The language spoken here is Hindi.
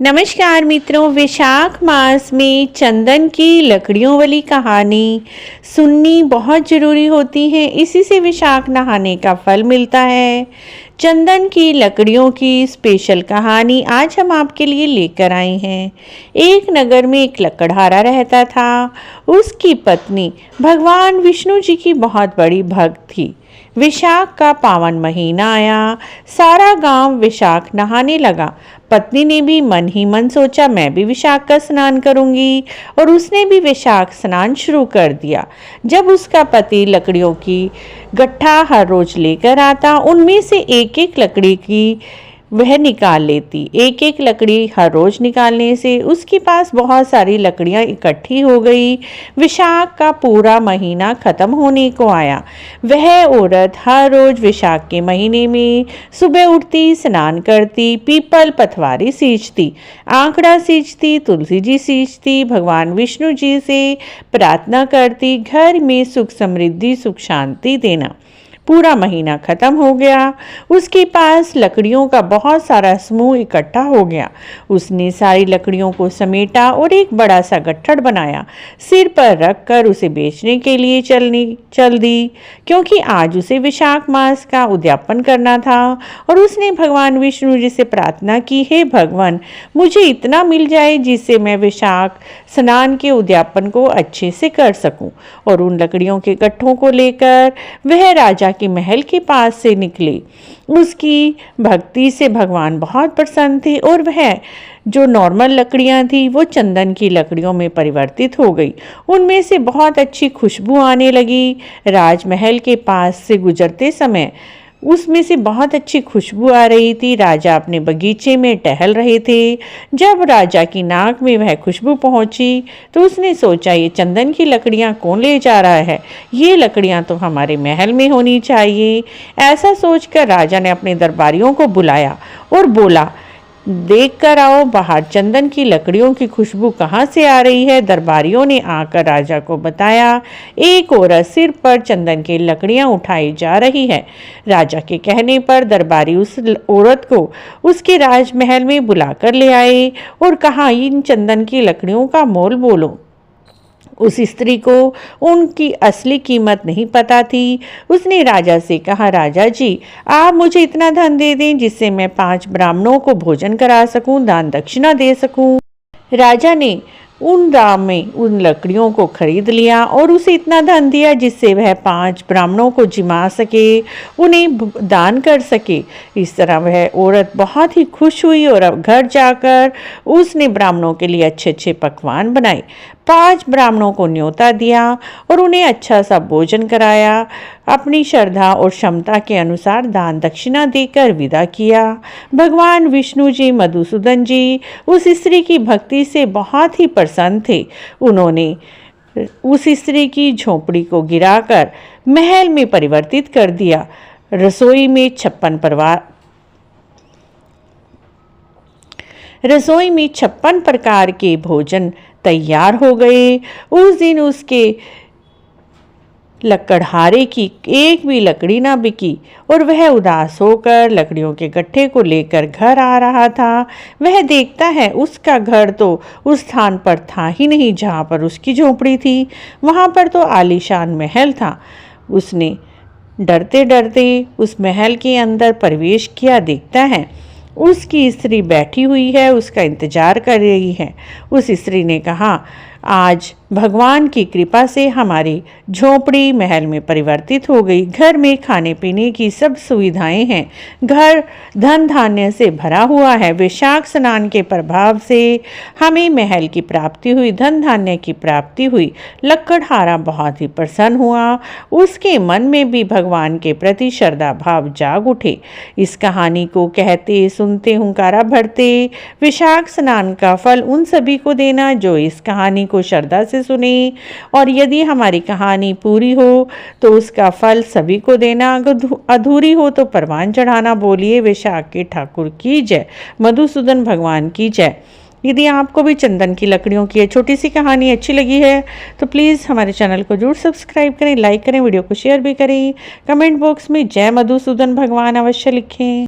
नमस्कार मित्रों, वैशाख मास में चंदन की लकड़ियों वाली कहानी सुननी बहुत ज़रूरी होती है। इसी से वैशाख नहाने का फल मिलता है। चंदन की लकड़ियों की स्पेशल कहानी आज हम आपके लिए लेकर आए हैं। एक नगर में एक लकड़हारा रहता था। उसकी पत्नी भगवान विष्णु जी की बहुत बड़ी भक्त थी। वैशाख का पावन महीना आया, सारा गांव वैशाख नहाने लगा। पत्नी ने भी मन ही मन सोचा, मैं भी वैशाख का स्नान करूंगी, और उसने भी वैशाख स्नान शुरू कर दिया। जब उसका पति लकड़ियों की गट्ठा हर रोज लेकर आता, उनमें से एक एक लकड़ी की वह निकाल लेती। एक एक लकड़ी हर रोज निकालने से उसके पास बहुत सारी लकड़ियां इकट्ठी हो गई। वैशाख का पूरा महीना खत्म होने को आया। वह औरत हर रोज वैशाख के महीने में सुबह उठती, स्नान करती, पीपल पथवारी सींचती, आंकड़ा सींचती, तुलसी जी सींचती, भगवान विष्णु जी से प्रार्थना करती, घर में सुख समृद्धि सुख शांति देना। पूरा महीना खत्म हो गया। उसके पास लकड़ियों का बहुत सारा समूह इकट्ठा हो गया। उसने सारी लकड़ियों को समेटा और एक बड़ा सा गट्ठड़ बनाया। सिर पर रखकर उसे बेचने के लिए चल दी, क्योंकि आज उसे वैशाख मास का उद्यापन करना था। और उसने भगवान विष्णु जी से प्रार्थना की, हे भगवान, मुझे इतना मिल जाए जिससे मैं वैशाख स्नान के उद्यापन को अच्छे से कर सकूं। और उन लकड़ियों के गट्ठों को लेकर वह राजा के महल के पास से निकले। उसकी भक्ति से भगवान बहुत प्रसन्न थे और वह जो नॉर्मल लकड़ियां थी वो चंदन की लकड़ियों में परिवर्तित हो गई। उनमें से बहुत अच्छी खुशबू आने लगी। राजमहल के पास से गुजरते समय उसमें से बहुत अच्छी खुशबू आ रही थी। राजा अपने बगीचे में टहल रहे थे। जब राजा की नाक में वह खुशबू पहुंची तो उसने सोचा, ये चंदन की लकड़ियां कौन ले जा रहा है? ये लकड़ियां तो हमारे महल में होनी चाहिए। ऐसा सोचकर राजा ने अपने दरबारियों को बुलाया और बोला, देख कर आओ बाहर चंदन की लकड़ियों की खुशबू कहाँ से आ रही है। दरबारियों ने आकर राजा को बताया, एक औरत सिर पर चंदन की लकड़ियां उठाई जा रही है। राजा के कहने पर दरबारी उस औरत को उसके राजमहल में बुलाकर ले आए और कहा, इन चंदन की लकड़ियों का मोल बोलो। उस स्त्री को उनकी असली कीमत नहीं पता थी। उसने राजा से कहा, राजा जी, आप मुझे इतना धन दे दें जिससे मैं 5 ब्राह्मणों को भोजन करा सकूं, दान दक्षिणा दे सकूं। राजा ने उन दाम में उन लकड़ियों को खरीद लिया और उसे इतना धन दिया जिससे वह 5 ब्राह्मणों को जिमा सके, उन्हें दान कर सके। इस तरह वह औरत बहुत ही खुश हुई और अब घर जाकर उसने ब्राह्मणों के लिए अच्छे अच्छे पकवान बनाए। 5 ब्राह्मणों को न्योता दिया और उन्हें अच्छा सा भोजन कराया। अपनी श्रद्धा और क्षमता के अनुसार दान दक्षिणा देकर विदा किया। भगवान विष्णु जी, मधुसूदन जी उस स्त्री की भक्ति से बहुत ही प्रसन्न थे। उन्होंने उस स्त्री की झोपड़ी को गिराकर महल में परिवर्तित कर दिया। रसोई में 56 प्रकार के भोजन तैयार हो गए। उस दिन उसके लकड़हारे की एक भी लकड़ी ना बिकी और वह उदास होकर लकड़ियों के गट्ठे को लेकर घर आ रहा था। वह देखता है उसका घर तो उस स्थान पर था ही नहीं जहाँ पर उसकी झोपड़ी थी। वहाँ पर तो आलीशान महल था। उसने डरते डरते उस महल के अंदर प्रवेश किया। देखता है उसकी स्त्री बैठी हुई है, उसका इंतजार कर रही है। उस स्त्री ने कहा, आज भगवान की कृपा से हमारी झोपड़ी महल में परिवर्तित हो गई। घर में खाने पीने की सब सुविधाएं हैं। घर धन धान्य से भरा हुआ है। वैशाख स्नान के प्रभाव से हमें महल की प्राप्ति हुई, धन धान्य की प्राप्ति हुई। लकड़हारा बहुत ही प्रसन्न हुआ। उसके मन में भी भगवान के प्रति श्रद्धा भाव जाग उठे। इस कहानी को कहते सुनते हुंकारा भरते वैशाख स्नान का फल उन सभी को देना जो इस कहानी को श्रद्धा से सुने, और यदि हमारी कहानी पूरी हो तो उसका फल सभी को देना, अधूरी हो तो परवान चढ़ाना। बोलिए वैशाख के ठाकुर की जय, मधुसूदन भगवान की जय। यदि आपको भी चंदन की लकड़ियों की छोटी सी कहानी अच्छी लगी है तो प्लीज़ हमारे चैनल को जरूर सब्सक्राइब करें, लाइक करें, वीडियो को शेयर भी करें। कमेंट बॉक्स में जय मधुसूदन भगवान अवश्य लिखें।